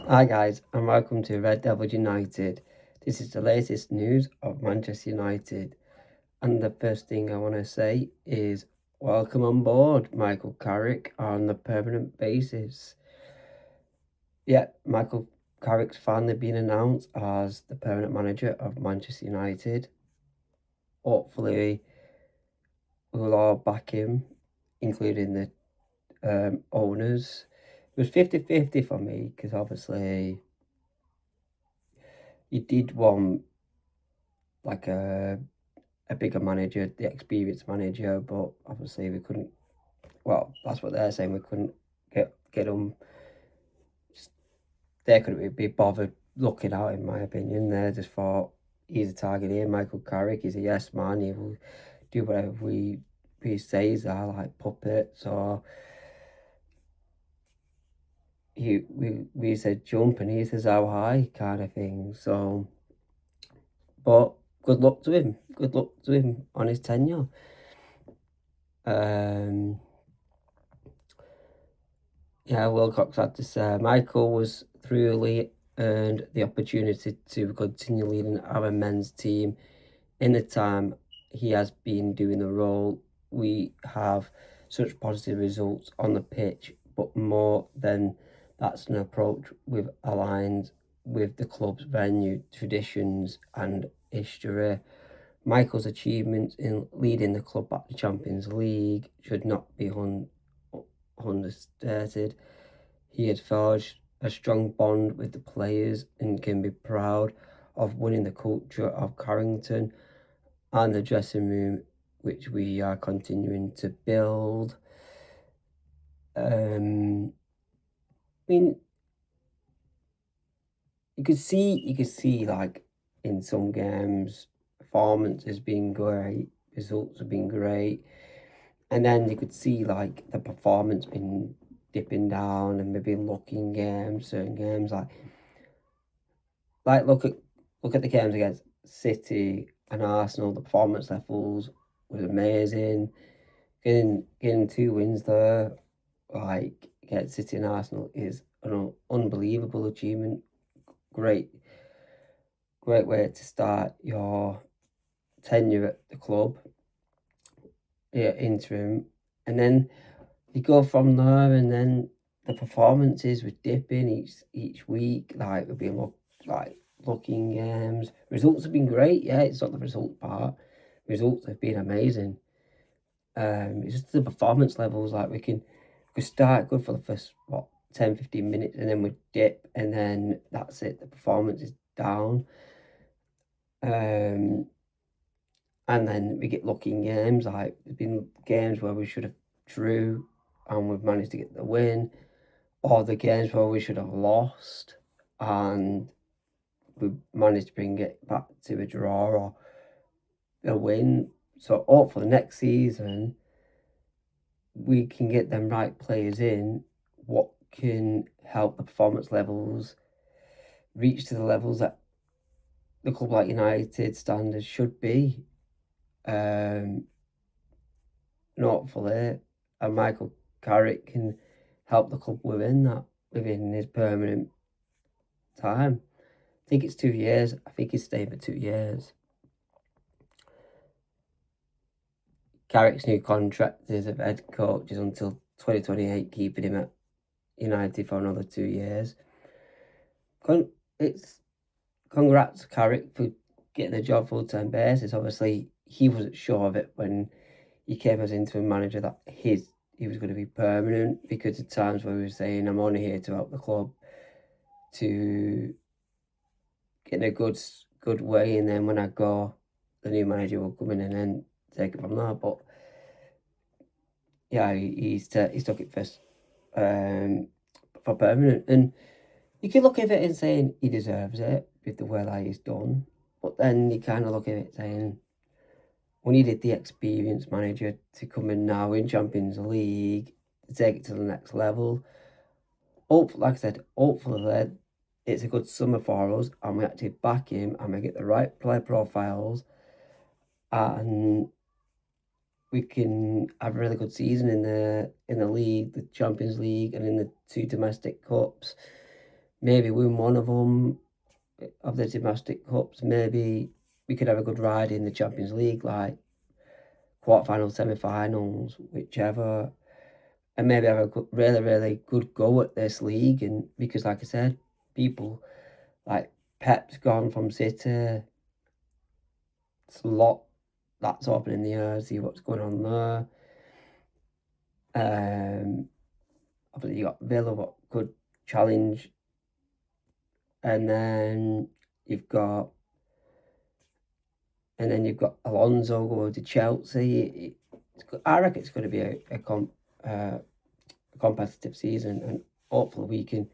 Hi guys, and welcome to Red Devils United. This is the latest news of Manchester United, and the first thing I want to say is welcome on board Michael Carrick on a permanent basis. Yeah, Michael Carrick's finally been announced as the permanent manager of Manchester United. Hopefully, we'll all back him, including the owners. It was 50-50 for me because obviously you did want like a bigger manager, the experienced manager, but obviously we couldn't. Well, that's what they're saying. We couldn't get them. They couldn't be bothered looking out. In my opinion, they just thought he's a target here. Michael Carrick, he's a yes man. He will do whatever we say. He's our like puppet. So we said jump and he says how high kind of thing. So, but good luck to him. Good luck to him on his tenure. Yeah, Wilcox had to say Michael was thoroughly earned the opportunity to continue leading our men's team. In the time he has been doing the role, we have such positive results on the pitch, but more than that's an approach with aligned with the club's venue, traditions and history. Michael's achievements in leading the club back to Champions League should not be understated. He had forged a strong bond with the players and can be proud of winning the culture of Carrington and the dressing room, which we are continuing to build. I mean, you could see like in some games, performance has been great, results have been great, and then you could see like the performance been dipping down and maybe looking games, certain games like look at the games against City and Arsenal. The performance levels was amazing. Getting 2 wins there, like against City and Arsenal, is an unbelievable achievement. Great, great way to start your tenure at the club, yeah, interim, and then you go from there, and then the performances were dipping each week. Like we've been looking games. Results have been great. Yeah, it's not the result part. Results have been amazing. It's just the performance levels. Like we start good for the first 10, 15 minutes, and then we dip, and then that's it. The performance is down. Um, and then we get lucky in games. Like there's been games where we should have drew, and we've managed to get the win, or the games where we should have lost, and we managed to bring it back to a draw or a win. So hope for the next season we can get them right players in, what can help the performance levels reach to the levels that the club like United standards should be. And hopefully, and Michael Carrick can help the club within his permanent time. I think it's 2 years. I think he's staying for 2 years. Carrick's new contract as a head coach is until 2028, keeping him at United for another 2 years. It's congrats, Carrick, for getting the job full-time basis. Obviously, he wasn't sure of it when he came as interim manager that he was going to be permanent, because at times where he was saying, I'm only here to help the club to get in a good way, and then when I go, the new manager will come in and then take it from there. But yeah, he's took it first for permanent, and you can look at it and saying he deserves it with the way that he's done, but then you kind of look at it saying we needed the experienced manager to come in now in Champions League to take it to the next level. Hopefully, like I said, hopefully it's a good summer for us and we actually back him and we get the right player profiles and we can have a really good season in the league, the Champions League, and in the 2 domestic cups. maybe win one of them of the domestic cups. Maybe we could have a good ride in the Champions League, like quarterfinals, semi-finals, whichever, and maybe have a good, really, really good go at this league. And because, like I said, people like Pep's gone from City. It's a lot that's up in the air. See what's going on there. Obviously, you got Villa, what could challenge, and then you've got Alonso going to Chelsea. I reckon it's going to be a competitive season, and hopefully we can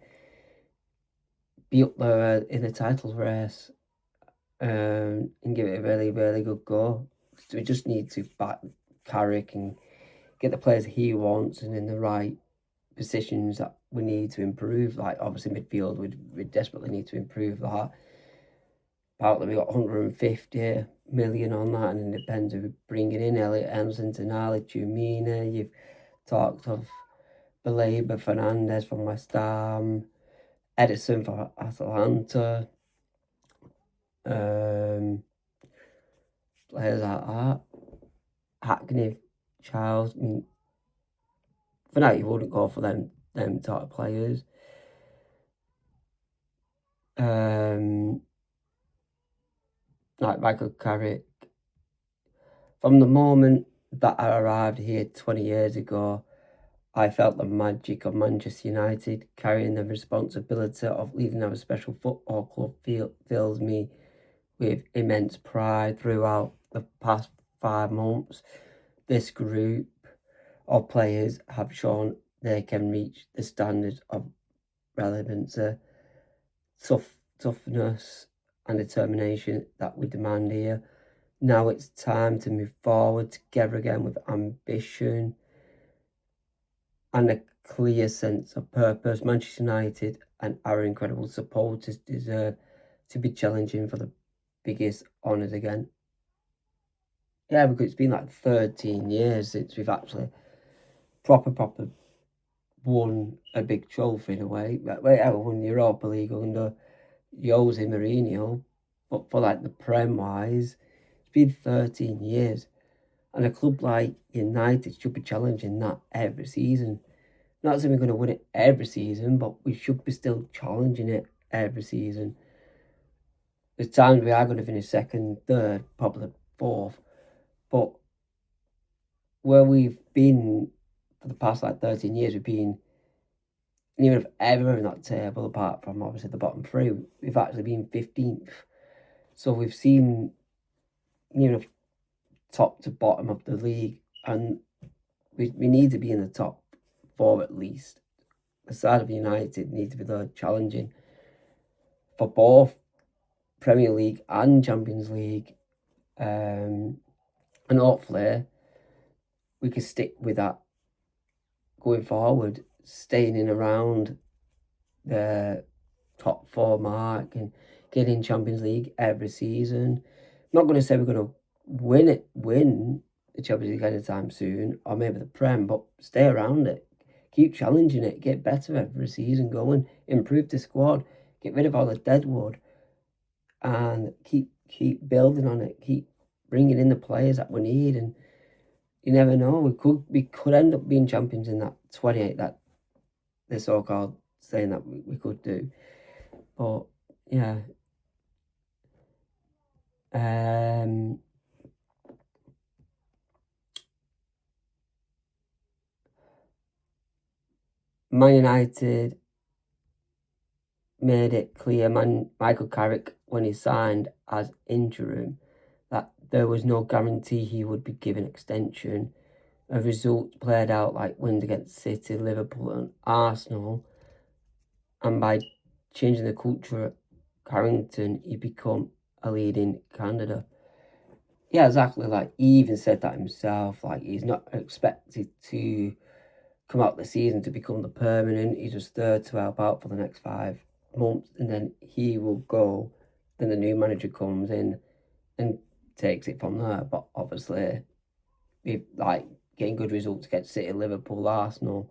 be up there in the title race and give it a really, really good go. So we just need to back Carrick and get the players he wants and in the right positions that we need to improve. Like obviously midfield, we desperately need to improve that. Apparently we got 150 million on that, and it depends who we're bringing in. Elliot Emerson, Tonali, Chumina. You've talked of Baleba, Fernandez from West Ham, Edison for Atalanta. Players like that. Hackney, Charles. I mean, for now you wouldn't go for them type of players. Like Michael Carrick. From the moment that I arrived here 20 years ago, I felt the magic of Manchester United. Carrying the responsibility of leading our special football club fills me with immense pride. Throughout the past 5 months, this group of players have shown they can reach the standards of relevancy, toughness and determination that we demand here. Now it's time to move forward together again with ambition and a clear sense of purpose. Manchester United and our incredible supporters deserve to be challenging for the biggest honours again. Yeah, because it's been like 13 years since we've actually proper won a big trophy in a way. We ever won the Europa League under Jose Mourinho, but for like the Prem wise, it's been 13 years. And a club like United should be challenging that every season. Not saying we're going to win it every season, but we should be still challenging it every season. There's times we are going to finish second, third, probably fourth. But where we've been for the past like 13 years, we've been, even if ever in that table, apart from obviously the bottom three, we've actually been 15th. So we've seen, top to bottom of the league, and we need to be in the top 4 at least. The side of United need to be there challenging for both Premier League and Champions League, and hopefully we can stick with that going forward, staying in around the top 4 mark and getting Champions League every season. I'm not going to say we're going to win the Champions League anytime soon, or maybe the Prem, but stay around it. Keep challenging it, get better every season going, improve the squad, get rid of all the deadwood, and keep building on it, keep bringing in the players that we need. And you never know, we could end up being champions in that 28 that they're so-called saying that we could do. But yeah, Man United made it clear, Michael Carrick, when he signed as interim, that there was no guarantee he would be given extension. A result played out like wins against City, Liverpool and Arsenal, and by changing the culture at Carrington, he become a leading candidate. Yeah, exactly. Like he even said that himself. Like he's not expected to come out the season to become the permanent. He's just there to help out for the next 5 months, and then he will go. Then the new manager comes in and takes it from there. But obviously, we've like getting good results against City, Liverpool, Arsenal,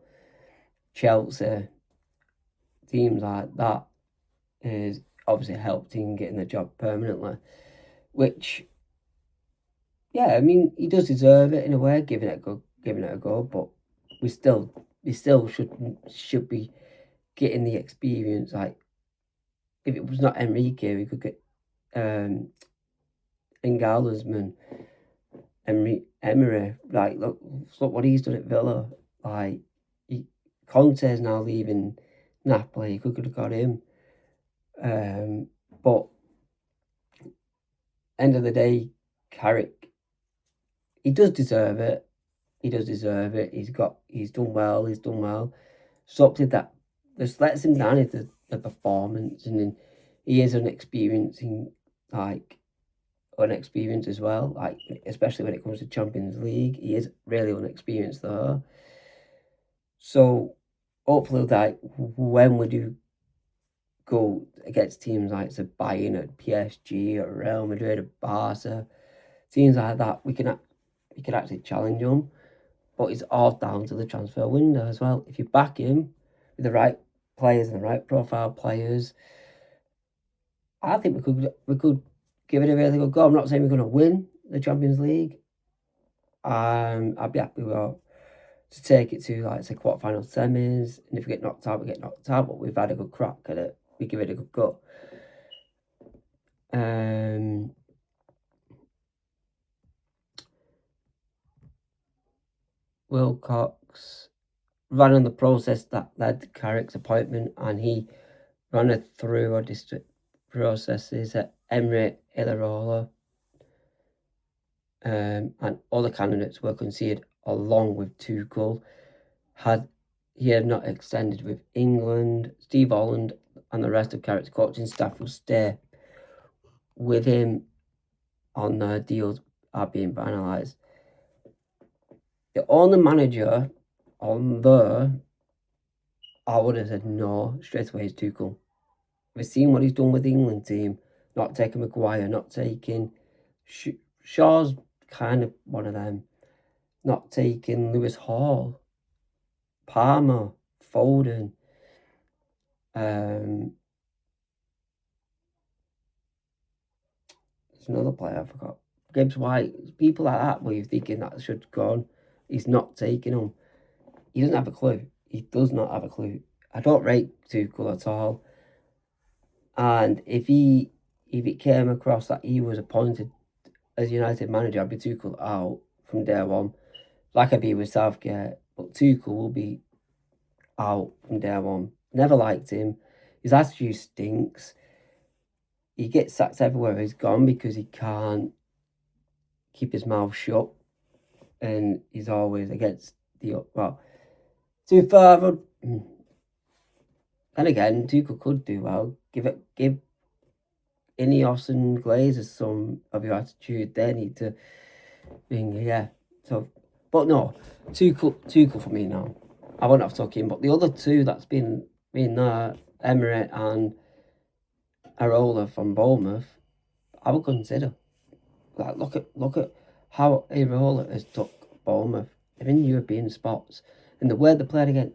Chelsea, teams like that. has obviously helped in getting the job permanently, which, yeah, I mean, he does deserve it in a way, giving it a go, but we still should be getting the experience. Like, if it was not Enrique, we could get Nagelsmann, Emery. Like, look what he's done at Villa. Like, Conte's now leaving Napoli. You could have got him. But end of the day, Carrick, he does deserve it. He does deserve it. He's done well. He's done well. Something that just lets him down is the performance, and then he is unexperienced as well. Like, especially when it comes to Champions League, he is really unexperienced there. So hopefully, like, when we do go against teams like Bayern or PSG or Real Madrid or Barca, teams like that, we can actually challenge them. But it's all down to the transfer window as well. If you back him with the right players and the right profile players, I think we could give it a really good go. I'm not saying we're going to win the Champions League. I'd be happy to take it to, like, say, quarterfinal semis, and if we get knocked out, we get knocked out. But we've had a good crack at it. We give it a good go. Wilcox ran on the process that led to Carrick's appointment, and he ran it through our district processes at Emery, Ilarola, and other candidates were considered along with Tuchel. Had he not extended with England, Steve Holland and the rest of Carrick's coaching staff will stay with him on their deals are being finalised. The only manager on there I would have said no straight away is Tuchel. We've seen what he's done with the England team, not taking Maguire, not taking Shaw's kind of one of them, not taking Lewis Hall, Palmer, Foden, there's another player I forgot, Gibbs White, people like that where you're thinking that should go on. He's not taking them. He doesn't have a clue. He does not have a clue. I don't rate Tuchel at all. And if it came across that he was appointed as United manager, I'd be Tuchel out from day one, like I be with Southgate. But Tuchel will be out from day one. Never liked him. His attitude stinks. He gets sacked everywhere he's gone because he can't keep his mouth shut, and he's always against the too far. And again, Tuchel could do well. Give Ineos and Glazers some of your attitude. They need to bring, yeah. So, but no, Tuchel for me now. I won't have to talk him, but the other two that's been there, Emery and Areola from Bournemouth, I would consider. Like, look at how Areola has took Bournemouth. They're in European spots, and the way they played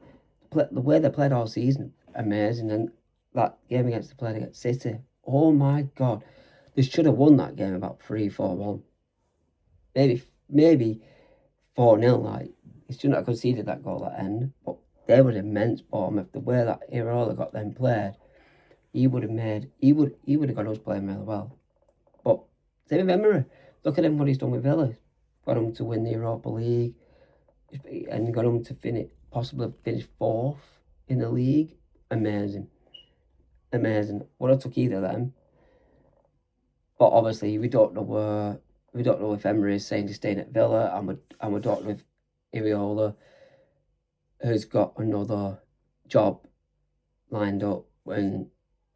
the way they played all season, amazing. And that game against City, oh my God, they should have won that game about 3-4-1. Maybe 4-0. Like, they shouldn't have conceded that goal at the end, but they were immense Bournemouth. The way that Areola got them played, he would have got us playing really well. But same with Emery. Look at him, what he's done with Villa. Got him to win the Europa League, and got him to possibly finish 4th in the league. Amazing. Would have took either of them. But obviously we don't know if Emery is saying he's staying at Villa, and we don't know if Areola has got another job lined up.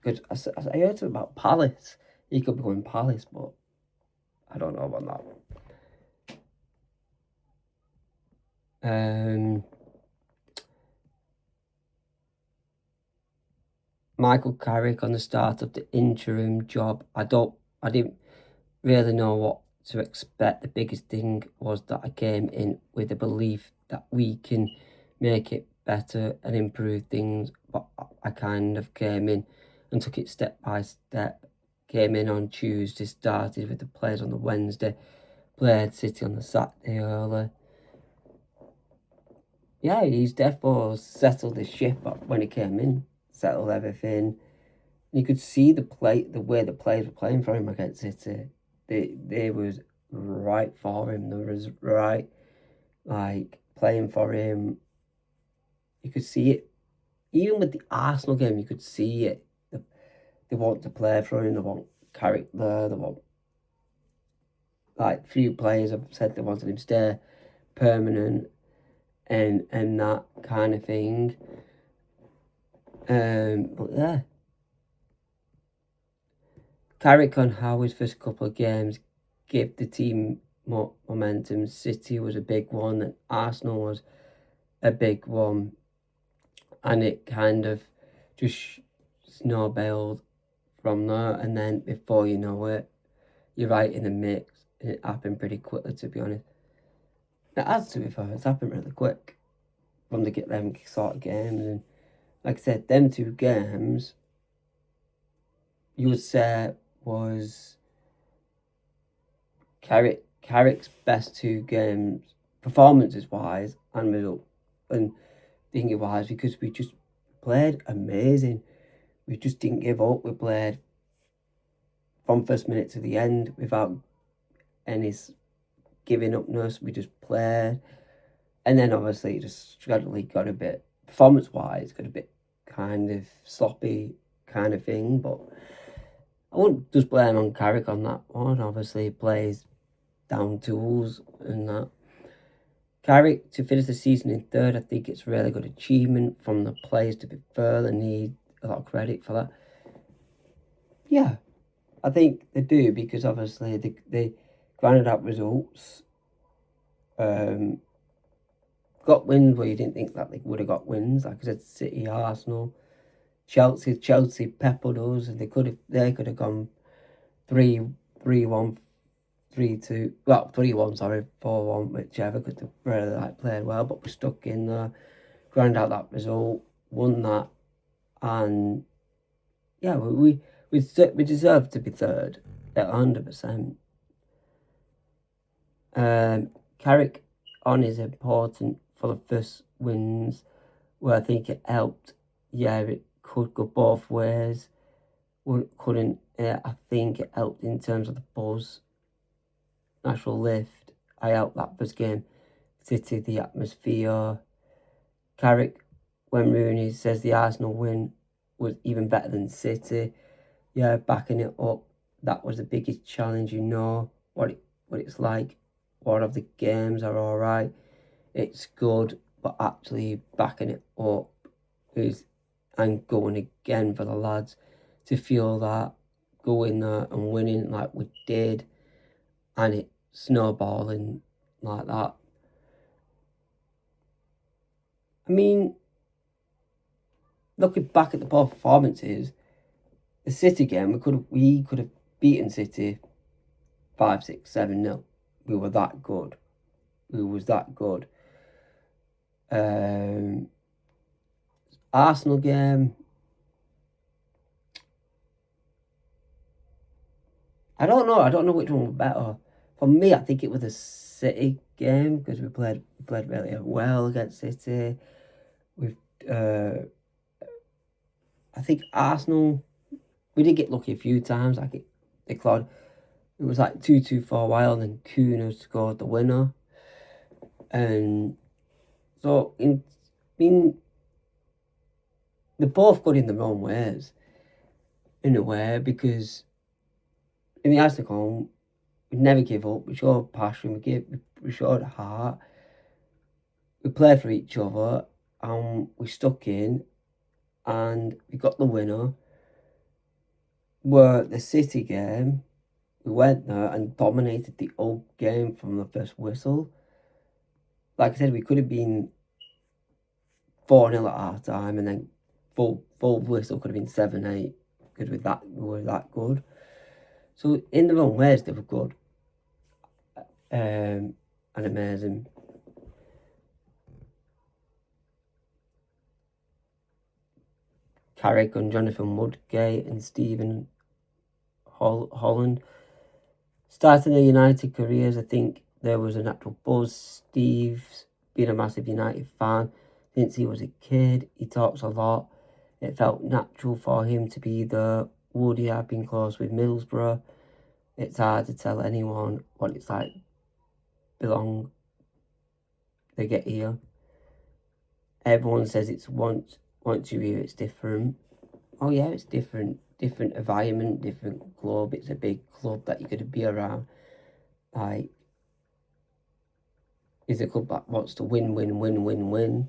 Because I heard about Palace. He could be going Palace, but I don't know about that one. Michael Carrick on the start of the interim job. I didn't really know what to expect. The biggest thing was that I came in with the belief that we can make it better and improve things, but I kind of came in and took it step by step. Came in on Tuesday, started with the players on the Wednesday, played City on the Saturday early. Yeah, he's definitely settled the ship up when he came in, settled everything. You could see the way the players were playing for him against City. They was right for him. They was right, like, playing for him. You could see it. Even with the Arsenal game, you could see it. They want to play for him. They want character. They want, like, few players have said they wanted him to stay permanent and that kind of thing. But yeah, Carrick on how his first couple of games gave the team more momentum. City was a big one, and Arsenal was a big one, and it kind of just snowballed from there. And then before you know it, you're right in the mix. It happened pretty quickly, to be honest. It has, to be fair, it's happened really quick from the get them sort of games. And like I said, them two games, you would say was Carrick's best two games, performances wise and result and thinking wise, because we just played amazing. We just didn't give up. We played from first minute to the end without any giving upness. We just played, and then obviously it just gradually got a bit performance wise, got a bit kind of sloppy kind of thing. But I wouldn't just blame on Carrick on that one. Obviously, he plays down tools and that. Carrick to finish the season in third, I think it's a really good achievement from the players, to be fair. They need a lot of credit for that. Yeah, I think they do, because obviously they grinded out results. Got wins where you didn't think that they would have got wins. Like I said, City, Arsenal, Chelsea peppered us, and they could have gone 3-1, 3-2, well, 3-1, sorry, 4-1, whichever, because they really played well, but we stuck in there, grind out that result, won that, and yeah, we deserve to be third at 100%. Carrick on is important for the first wins, where I think it helped. Yeah, it could go both ways. Couldn't. I think it helped in terms of the buzz, natural lift. I helped that first game. City, the atmosphere. Carrick, when Rooney says the Arsenal win was even better than City, yeah, backing it up. That was the biggest challenge. You know what it's like. What of the games are all right. It's good, but actually backing it up is, and going again for the lads to feel that, going there and winning like we did, and it snowballing like that. I mean, looking back at the poor performances, the City game, we could have beaten City 5-6-7-0. We were that good. We was that good. Arsenal game, I don't know. I don't know which one was better. For me, I think it was a City game, because we played really well against City. We've, I think Arsenal, we did get lucky a few times. Like it was like 2-2 for a while, and then Kuna scored the winner. And so they're both good in their own ways, in a way, because in the Arsenal, we never give up. We showed passion. We showed heart. We played for each other, and we stuck in, and we got the winner. Where the City game, we went there and dominated the whole game from the first whistle. Like I said, we could have been 4-0 at half time, and then full whistle could have been 7-8, because we were that good. So in their own ways, they were good, and amazing. Carrick and Jonathan Woodgate and Stephen Holland. Starting their United careers, I think there was a natural buzz. Steve's been a massive United fan since he was a kid. He talks a lot. It felt natural for him to be there. Woody had been close with Middlesbrough. It's hard to tell anyone what it's like they get here. Everyone says it's once you're here it's different. Oh yeah, it's different environment, different club. It's a big club that you're going to be around. Like, it's a club that wants to win.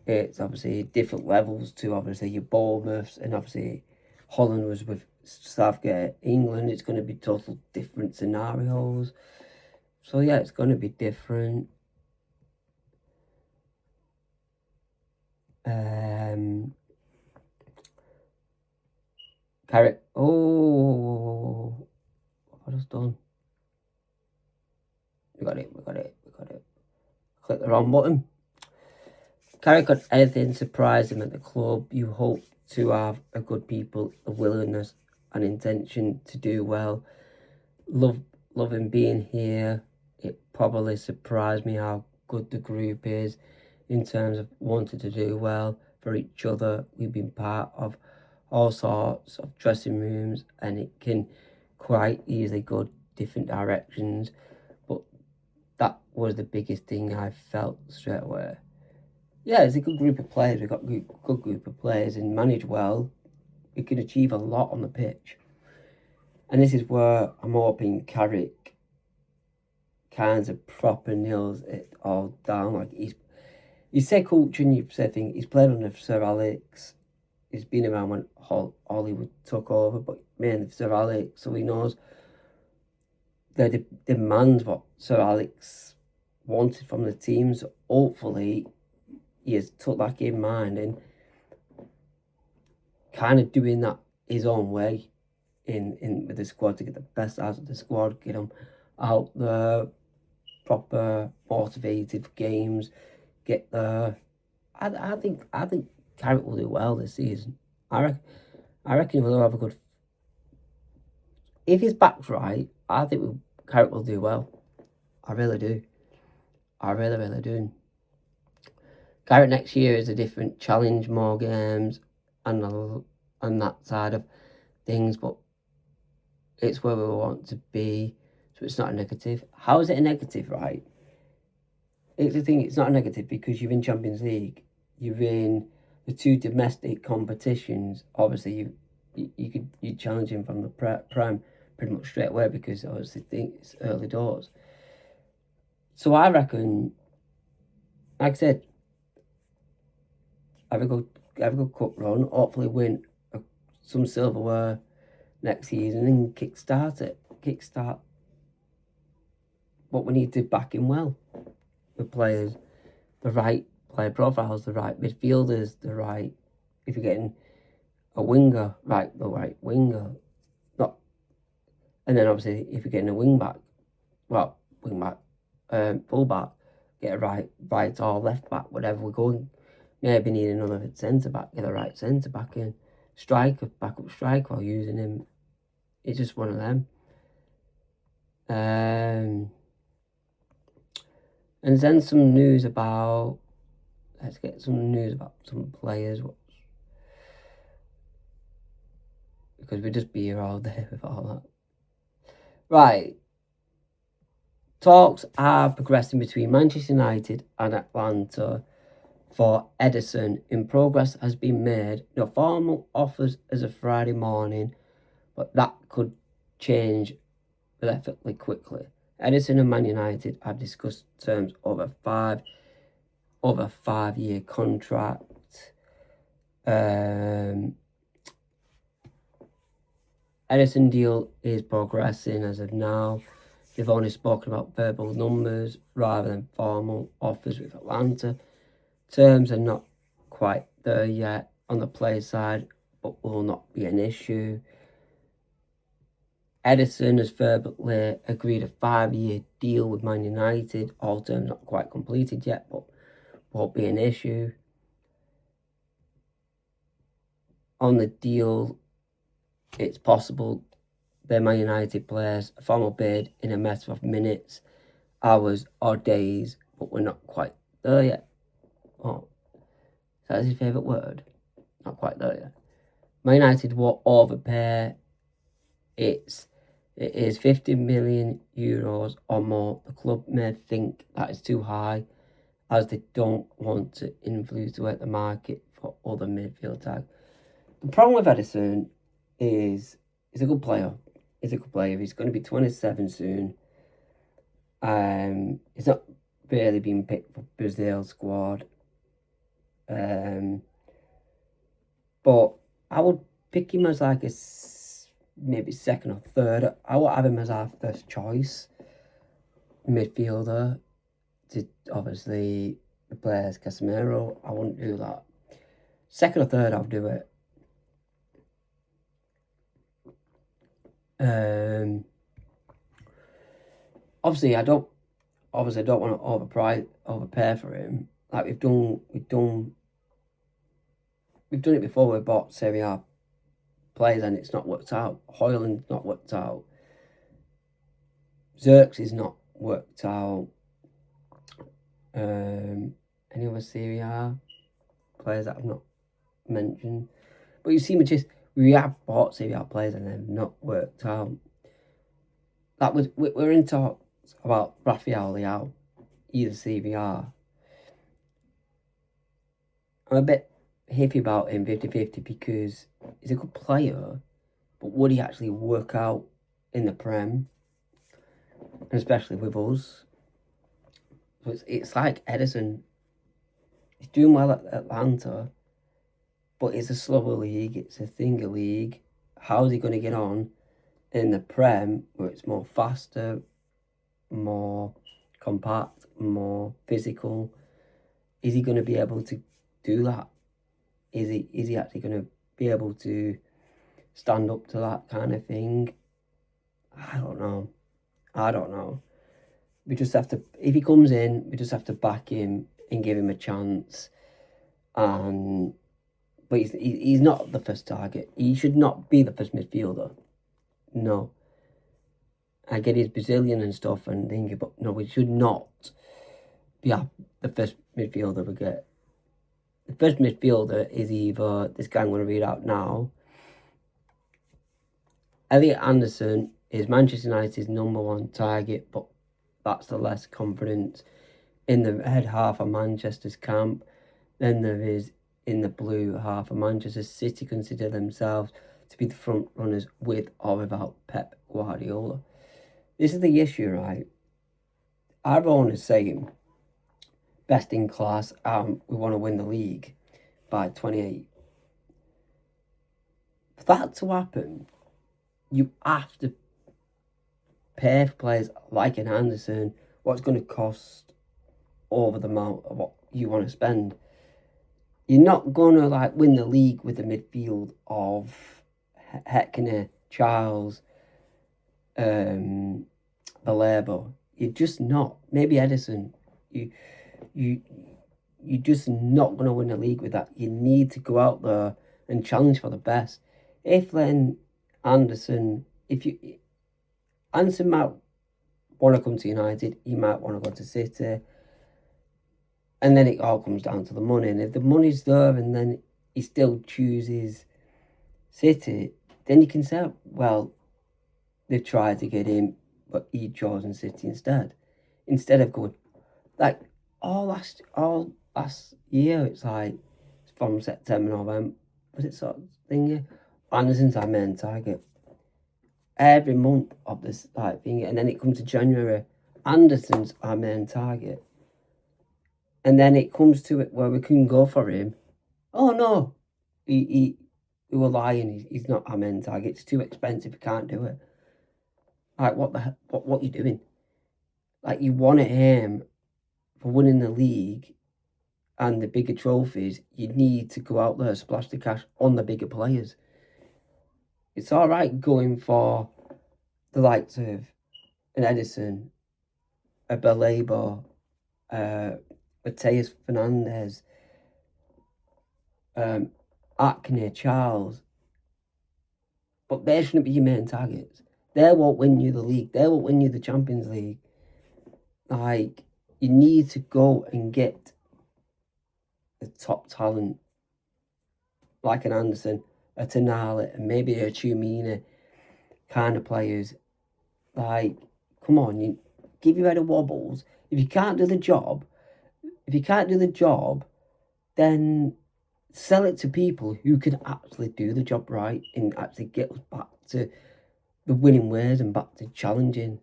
It's obviously different levels to obviously your Bournemouths, and obviously Holland was with Southgate, England. It's going to be total different scenarios. So yeah, it's going to be different. Carrick. Oh, what have I just done? We got it. Click the wrong button. Carrick got anything surprised him at the club. You hope to have a good people, a willingness and intention to do well. Love him being here. It probably surprised me how good the group is in terms of wanting to do well for each other. We've been part of all sorts of dressing rooms, and it can quite easily go different directions. But that was the biggest thing I felt straight away. Yeah, it's a good group of players. We've got a good group of players, and managed well, we can achieve a lot on the pitch. And this is where I'm hoping Carrick kind of proper nails it all down. Like, he's said culture, and you've said things. He's played under Sir Alex. He's been around when Hollywood took over, but man, Sir Alex, so he knows the demands what Sir Alex wanted from the team. So hopefully he has took that in mind and kind of doing that his own way in with the squad to get the best out of the squad, get them out there, proper motivated for games, get there. I think Carrick will do well this season. I reckon he'll have a good. If his back's right, I think Carrick will do well. I really do. I really do. Carrick next year is a different challenge, more games, and that side of things, but it's where we want to be, so it's not a negative. How is it a negative, right? It's the thing, it's not a negative because you're in Champions League, you're in the two domestic competitions. Obviously, you challenge him from the Prem pretty much straight away because obviously it's early doors. So I reckon, like I said, have a good cup run, hopefully win some silverware next season and kickstart what we need to back in well. The players, the right player profiles, the right midfielders, if you're getting a winger, the right winger. Not, and then obviously if you're getting a full back, get a right or left back, whatever we're going. Maybe need another centre back, get a right centre back in. Backup striker while using him. It's just one of them. And then some news about. Let's get some news about some players. Because we'd just be here all day with all that. Right. Talks are progressing between Manchester United and Atlanta for Ederson. In progress has been made. No formal offers as of Friday morning, but that could change relatively quickly. Ederson and Man United have discussed terms of a 5-year contract. Ederson deal is progressing as of now. They've only spoken about verbal numbers rather than formal offers with Atlanta. Terms are not quite there yet on the player side, but will not be an issue. Ederson has verbally agreed a 5-year deal with Man United. All terms not quite completed yet, but won't be an issue. on the deal, it's possible the Man United players a formal bid in a matter of minutes, hours, or days, but we're not quite there yet. Oh, that's his favourite word. Not quite there yet. Man United will overpay. It is 50 million euros or more. The club may think that is too high, as they don't want to influence the market for other midfield tags. The problem with Ederson is he's a good player. He's a good player. He's going to be 27 soon. He's not really been picked for Brazil squad. But I would pick him as like maybe second or third. I would have him as our first choice midfielder to obviously replace Casemiro. I wouldn't do that. Second or third, I'll do it. Obviously, I don't want to overpay for him. Like we've done it before. We bought Serie A players and it's not worked out. Højlund's not worked out. Xerxes not worked out. Any other Serie A players that I've not mentioned? But you see, we have bought Serie A players and they've not worked out. We're in talks about Rafael Leao, either Serie A. I'm a bit iffy about him 50-50 because he's a good player, but would he actually work out in the Prem? And especially with us. So it's like Ederson. He's doing well at Atlanta, but it's a slower league, it's a thinner league. How's he going to get on in the Prem where it's more faster, more compact, more physical? Is he going to be able to do that? Is he actually going to be able to stand up to that kind of thing? I don't know. We just have to, if he comes in, we just have to back him and give him a chance. But he's not the first target. He should not be the first midfielder. No. I get he's Brazilian and stuff and thinking, but no, we should not be the first midfielder we get. The first midfielder is either this guy I'm going to read out now. Elliot Anderson is Manchester United's #1 target, but that's the less confidence in the head half of Manchester's camp than there is in the blue half of Manchester City. Consider themselves to be the front runners with or without Pep Guardiola. This is the issue, right? Our owners saying best in class, we want to win the league by 28. For that to happen, you have to pay for players like an Anderson what's going to cost over the amount of what you want to spend. You're not going to win the league with the midfield of Hekiner, Charles, Balebo. You're just not. Maybe Ederson. You're just not going to win the league with that. You need to go out there and challenge for the best. If then Anderson might want to come to United, he might want to go to City, and then it all comes down to the money. And if the money's there and then he still chooses City, then you can say, well, they've tried to get him, but he chosen City instead of going all last year. It's from September, November, was it sort of thing? Anderson's our main target every month of this thing, and then it comes to January, Anderson's our main target, and then it comes to it where we can go for him. Oh no, we were lying. He's not our main target. It's too expensive. We can't do it. What the heck? What are you doing? You want to aim for winning the league and the bigger trophies. You need to go out there, splash the cash on the bigger players. It's all right going for the likes of an Ederson, a Balebo, Mateus Fernandes, Akanji, Charles. But they shouldn't be your main targets. They won't win you the league. They won't win you the Champions League. Like, you need to go and get the top talent, like an Anderson, a Tonali, and maybe a Tchouaméni kind of players. Like, come on, you give your head a wobbles. If you can't do the job, then sell it to people who can actually do the job right and actually get us back to the winning ways and back to challenging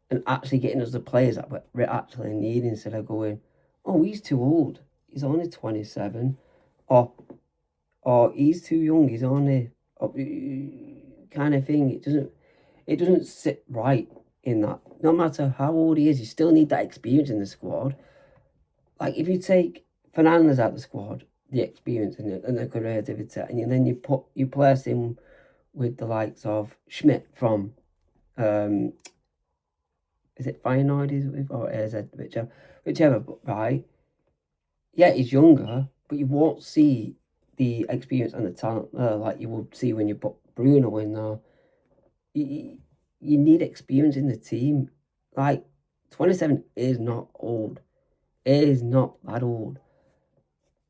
and actually getting us the players that we're actually needing, instead of going, oh, he's too old, he's only 27, or he's too young, he's only kind of thing. It doesn't sit right in that. No matter how old he is, you still need that experience in the squad. Like, if you take Fernandes out of the squad, the experience and the creativity, and then you place him with the likes of Schmidt from, is it Feyenoord or AZ, whichever, right? Yeah, he's younger, but you won't see the experience and the talent like you will see when you put Bruno in there. You need experience in the team. Like, 27 is not old. It is not that old.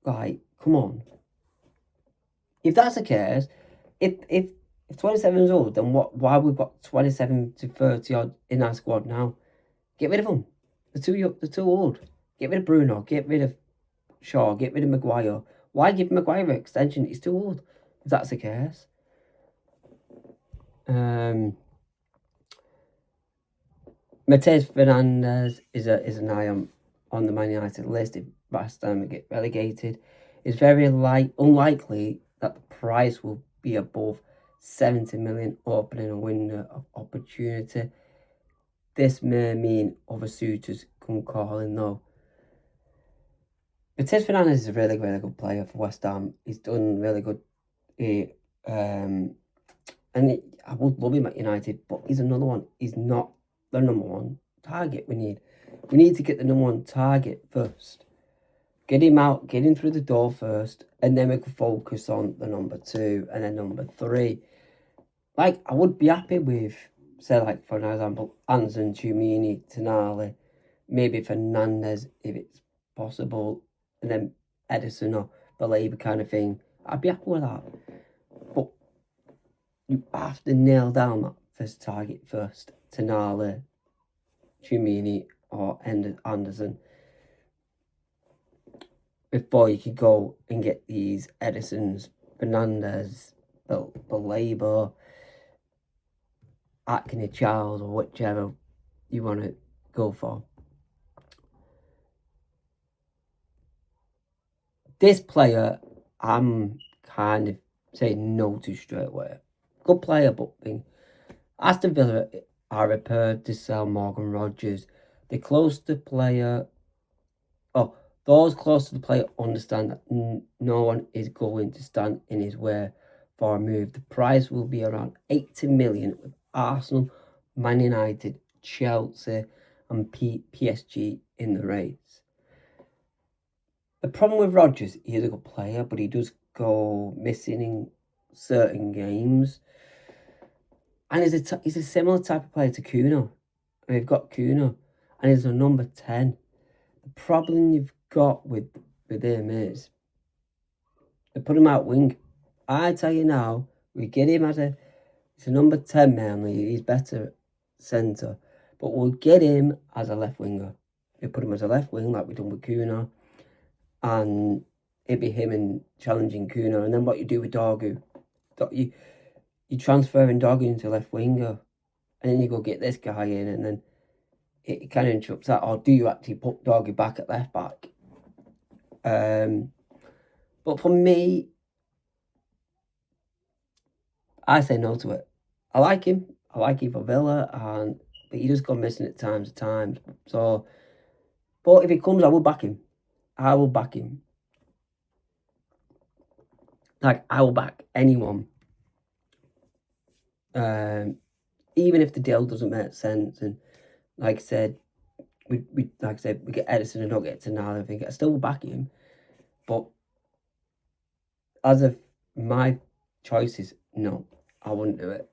Like, come on. If that's the case, if 27 is old, then why we've got 27 to 30 odd in our squad now? Get rid of them. They're too old. Get rid of Bruno. Get rid of Shaw. Get rid of Maguire. Why give Maguire an extension? He's too old. If that's the case. Matheus Fernandes is an eye on the Man United list. If West Ham get relegated, it's very unlikely that the price will be above 70 million, opening a window of opportunity. This may mean other suitors come calling though. Matheus Fernandes is a really, really good player for West Ham. He's done really good. I would love him at United, but he's another one. He's not the number one target we need. We need to get the number one target first. Get him out, get him through the door first, and then we can focus on the number 2 and then number 3. Like, I would be happy with, say, like, for example, Anderson, Tchouaméni, Tonali, maybe Fernandes, if it's possible, and then Ederson or Baleba kind of thing. I'd be happy with that. But you have to nail down that first target first. Tonali, Tchouaméni, or Anderson, before you could go and get these Edersons, Fernandes, Baleba, Akanji, Charles, or whichever you want to go for. This player, I'm kind of saying no to straight away. Good player, but Aston Villa are prepared to sell Morgan Rogers. The close to player, those close to the player understand that no one is going to stand in his way for a move. The price will be around 80 million, with Arsenal, Man United, Chelsea, and PSG in the race. The problem with Rodgers, he is a good player, but he does go missing in certain games. And he's a similar type of player to Kuno. We've got Kuno, and he's a number 10. The problem you've got with him is they put him out wing. I tell you now, we get him as he's a number 10 mainly. He's better centre, but we'll get him as a left winger. We put him as a left wing like we done with Kuno, and it'd be him and challenging Kuno. And then what you do with Dorgu, you transfer in Dorgu into left winger, and then you go get this guy in, and then it kind of interrupts that. Or do you actually put Dorgu back at left back? But for me, I say no to it. I like him for Villa, but he just go missing at times. So, but if he comes, I will back him. Like, I will back anyone. Even if the deal doesn't make sense, and like I said, we get Ederson and don't get Tonali. I think I still will back him, but as of my choice is no, I wouldn't do it.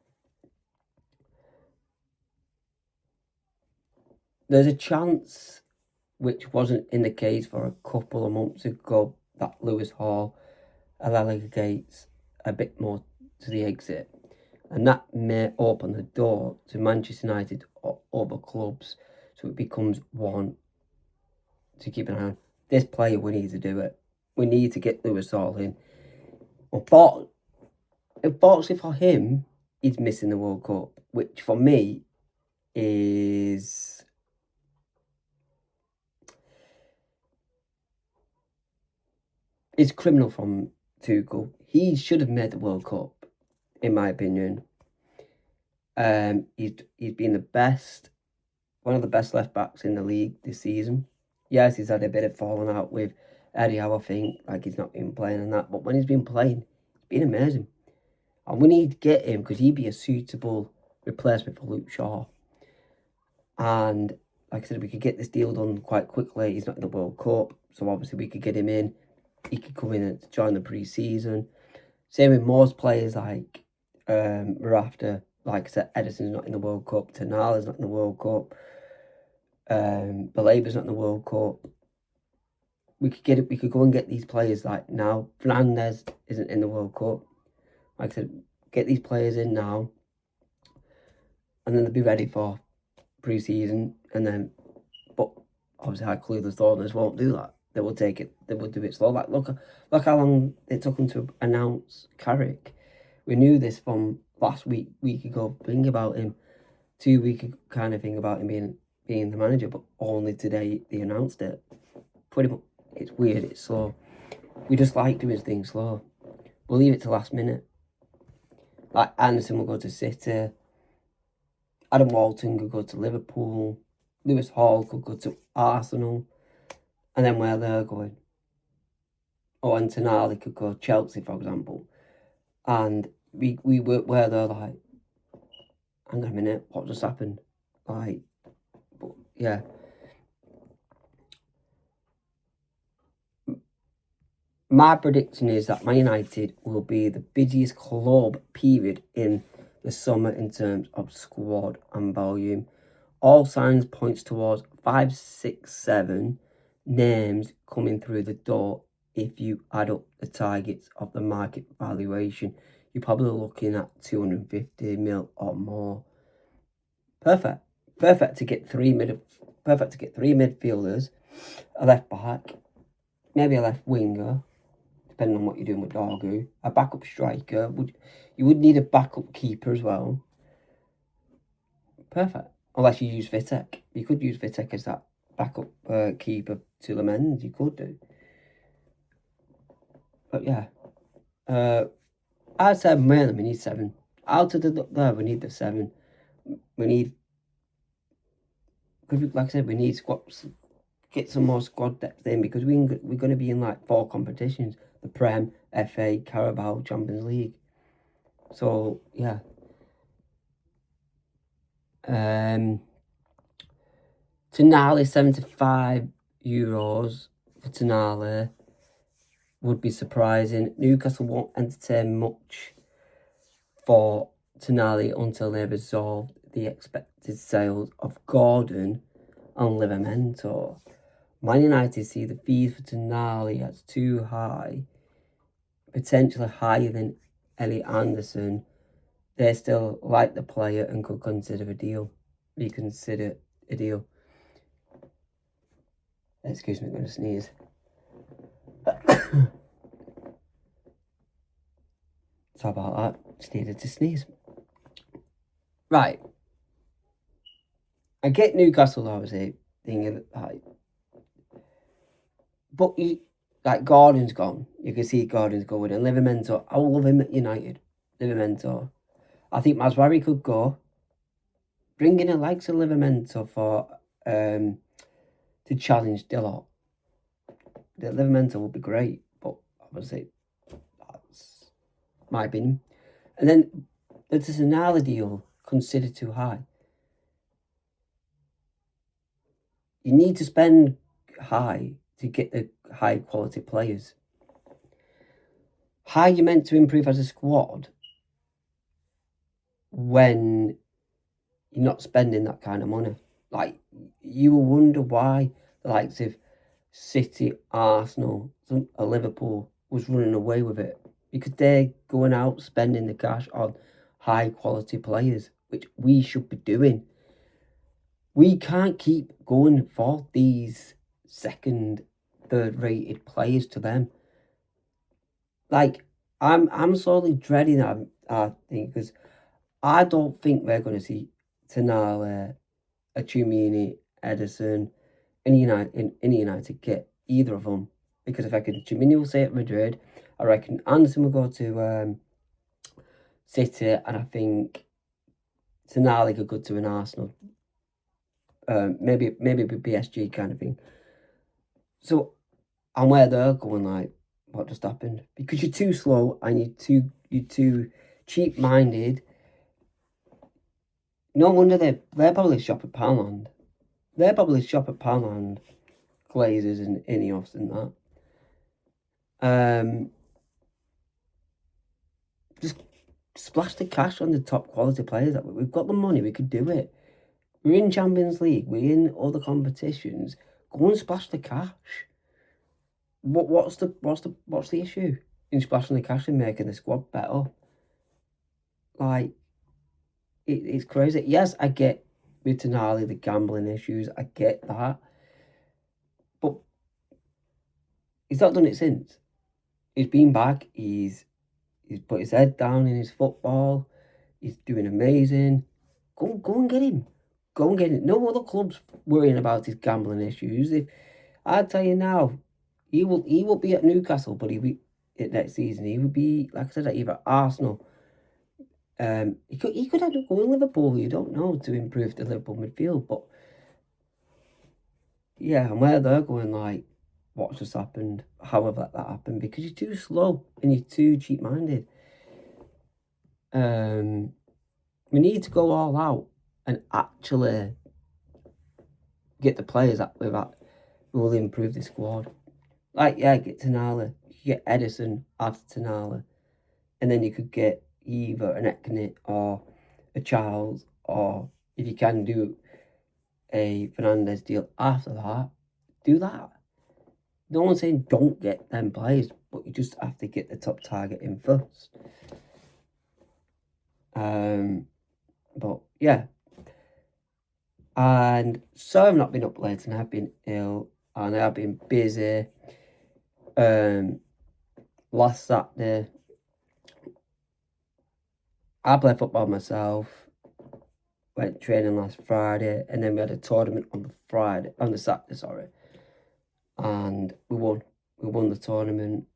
There's a chance, which wasn't in the case for a couple of months ago, that Lewis Hall allocates a bit more to the exit, and that may open the door to Manchester United or other clubs, so it becomes one to keep an eye on. This player, we need to do it. We need to get Lewis Hall in. Unfortunately for him, he's missing the World Cup, which for me is criminal from Tuchel. He should have made the World Cup, in my opinion. He's been the best, one of the best left backs in the league this season. Yes, he's had a bit of falling out with Eddie Howe, I think, like he's not been playing and that. But when he's been playing, it's been amazing. And we need to get him because he'd be a suitable replacement for Luke Shaw. And like I said, we could get this deal done quite quickly. He's not in the World Cup, so obviously we could get him in. He could come in and join the pre-season. Same with most players like Rafter. Like I said, Edison's not in the World Cup. Tonali's not in the World Cup. Balaba's not in the World Cup. We could get it. We could go and get these players like now. Fernandez isn't in the World Cup. Like I said, get these players in now, and then they'll be ready for pre-season. And then, but obviously, our clueless Thorners won't do that. They will take it. They will do it slow. Like look how long it took them to announce Carrick. We knew this from last week ago. Think about him. 2 weeks kind of thing about him being the manager, but only today they announced it. Pretty much, it's weird. It's slow. We just like doing things slow. We'll leave it to last minute. Like Anderson will go to City. Adam Walton could go to Liverpool. Lewis Hall could go to Arsenal. And then where they're going. Or Tonali could go Chelsea, for example. And we were where they're like, hang on a minute, what just happened? Like, but yeah. My prediction is that Man United will be the busiest club period in the summer in terms of squad and volume. All signs points towards 5, 6, 7 names coming through the door. If you add up the targets of the market valuation, you're probably looking at 250 mil or more. Perfect to get three midfielders, a left back, maybe a left winger, depending on what you're doing with Dorgu, a backup striker. You would need a backup keeper as well. Perfect. Unless you use Vitek. You could use Vitek as that backup keeper to Lemens. You could do. But yeah. I'd say mainly we need 7. Out of there, we need the 7. We need, because like I said, we need squads. Get some more squad depth in because we're going to be in like 4 competitions: the Prem, FA, Carabao, Champions League. So yeah. Tonali, €75 for Tonali would be surprising. Newcastle won't entertain much for Tonali until they resolve the expected sales of Gordon and Livramento. Man United see the fees for Tonali as too high, potentially higher than Elliot Anderson. They still like the player and could consider a deal. Reconsider a deal. Excuse me, I'm going to sneeze. Sorry about that. Just needed to sneeze. Right. I get Newcastle, obviously, thinking like, but like Gordon's gone. You can see Gordon's going, and Livramento. I will love him at United. Livramento. I think Maswari could go. Bring in a likes of Livramento for to challenge Dillot. The Livramento would be great, but obviously that's my opinion. And then there's another deal considered too high. You need to spend high to get the high quality players. how you meant to improve as a squad when you're not spending that kind of money. Like, you will wonder why the likes of City, Arsenal, Liverpool was running away with it, because they're going out spending the cash on high quality players, which we should be doing. We can't keep going for these second, third rated players to them. Like, I'm slowly dreading that thing, because I don't think we're going to see Tonali, Achumini, Edison in the United kit, either of them. Because if I could, Achumini will stay at Madrid. I reckon Anderson will go to City, and I think Tonali could go to an Arsenal. Maybe with PSG kind of thing. So, and where they're going, like, what just happened? Because you're too slow and you're too cheap-minded. No wonder they're probably shop at Poundland. They're probably shop at Poundland, Glazers and Ineos and that. Just splash the cash on the top quality players. We've got the money, we could do it. We're in Champions League, we're in all the competitions. Go and splash the cash. What's the issue in splashing the cash and making the squad better? Like, it's crazy. Yes, I get with Tonali the gambling issues. I get that, but he's not done it since. He's been back. He's put his head down in his football. He's doing amazing. Go and get him. Go and get him. No other club's worrying about his gambling issues. If I tell you now, he will be at Newcastle, but he'll be next season. He would be, like I said, at either Arsenal. He could end up going Liverpool. You don't know, to improve the Liverpool midfield, but yeah, and where they're going, like, what's just happened? How have that happened? Because you're too slow and you're too cheap-minded. We need to go all out and actually get the players that will improve the squad. Like, yeah, get Tonali. You could get Edison after Tonali. And then you could get either an Eknit or a Charles, or if you can do a Fernandez deal after that, do that. No one's saying don't get them players, but you just have to get the top target in first. But yeah. And so I've not been up late, and I've been ill, and I've been busy. Last Saturday, I play football myself. Went training last Friday, and then we had a tournament on the Saturday, sorry. And we won. We won the tournament.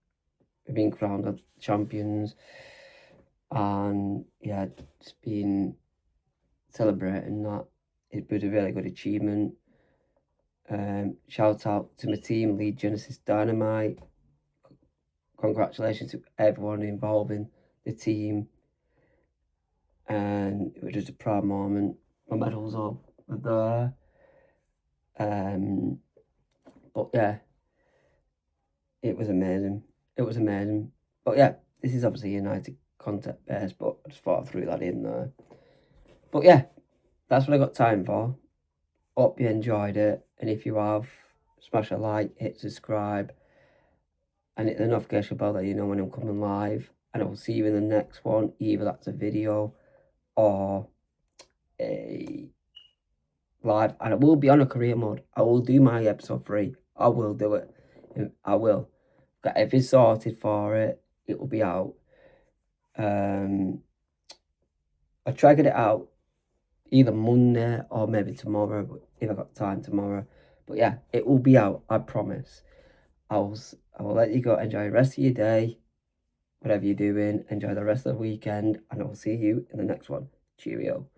We've been crowned champions. And yeah, just been celebrating that. It was a really good achievement. Shout out to my team, Lead Genesis Dynamite. Congratulations to everyone involved in the team. And it was just a proud moment. My medals all were there. But yeah, it was amazing. It was amazing. But yeah, this is obviously United content based, but I just thought I threw that in there. But yeah, that's what I got time for. Hope you enjoyed it. And if you have, smash a like, hit subscribe, and hit the notification bell that you know when I'm coming live. And I will see you in the next one. Either that's a video or a live. And I will be on a career mode. I will do my episode 3. I will do it. I will. Got everything sorted for it. It will be out. I'll try to get it out either Monday or maybe tomorrow, if I got time tomorrow. But yeah, it will be out, I promise. I will let you go. Enjoy the rest of your day, whatever you're doing. Enjoy the rest of the weekend, and I will see you in the next one. Cheerio.